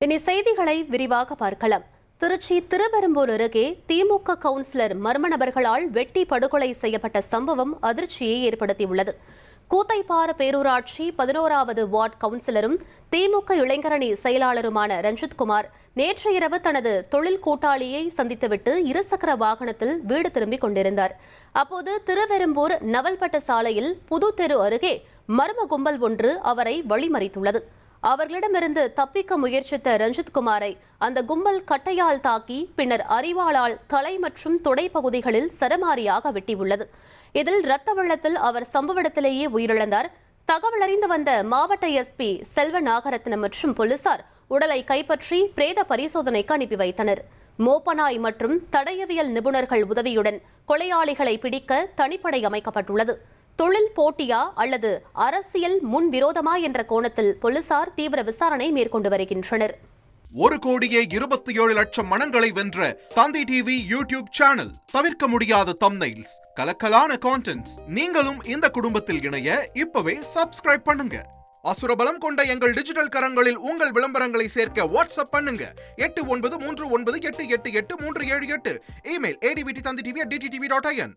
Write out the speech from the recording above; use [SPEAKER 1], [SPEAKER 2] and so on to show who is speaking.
[SPEAKER 1] இனி செய்திகளை விரிவாக பார்க்கலாம். திருச்சி திருவெரும்பூர் அருகே திமுக கவுன்சிலர் மர்ம நபர்களால் வெட்டி படுகொலை செய்யப்பட்ட சம்பவம் அதிர்ச்சியை ஏற்படுத்தியுள்ளது. கூத்தைப்பாறு பேரூராட்சி 11வது வார்டு கவுன்சிலரும் திமுக இளைஞரணி செயலாளருமான ரஞ்சித்குமார் நேற்று இரவு தனது தொழில் கூட்டாளியை சந்தித்துவிட்டு இருசக்கர வாகனத்தில் வீடு திரும்பிக் கொண்டிருந்தார். அப்போது திருவெரும்பூர் நவல்பட்டு சாலையில் புது தெரு அருகே மர்ம கும்பல் ஒன்று அவரை வழிமறித்துள்ளது. அவர்களிடமிருந்து தப்பிக்க முயற்சித்த ரஞ்சித்குமாரை அந்த கும்பல் கட்டையால் தாக்கி பின்னர் அரிவாளால் தலை மற்றும் தொடை பகுதிகளில் சரமாரியாக வெட்டியுள்ளது. இதில் இரத்த வெள்ளத்தில் அவர் சம்பவ இடத்திலேயே உயிரிழந்தார். தகவல் அறிந்து வந்த மாவட்ட எஸ்பி செல்வ நாகரத்னம் மற்றும் போலீசார் உடலை கைப்பற்றி பிரேத பரிசோதனைக்கு அனுப்பி வைத்தனர். மோப்பனாய் மற்றும் தடயவியல் நிபுணர்கள் உதவியுடன் கொலையாளிகளை பிடிக்க தனிப்படை அமைக்கப்பட்டுள்ளது. தொழில் போட்டியா அல்லது அரசியல் முன்விரோதமா என்ற கோணத்தில் போலீசார் தீவிர விசாரணை மேற்கொண்டு வருகின்றனர்.
[SPEAKER 2] 1,27,00,000 மனங்களை வென்ற தந்தி டிவி யூடியூப் சேனல். தவிர்க்க முடியாத தம்ப்நெயில்ஸ், கலக்கலான கான்டென்ட்ஸ். நீங்களும் இந்த குடும்பத்தில் இணைய இப்பவே சப்ஸ்கிரைப் பண்ணுங்க. அசுரபலம் கொண்ட எங்கள் டிஜிட்டல் கரங்களில் உங்கள் விளம்பரங்களை சேர்க்க வாட்ஸ்அப் பண்ணுங்க. 8939888838. Email advtthanditv@dttv.in.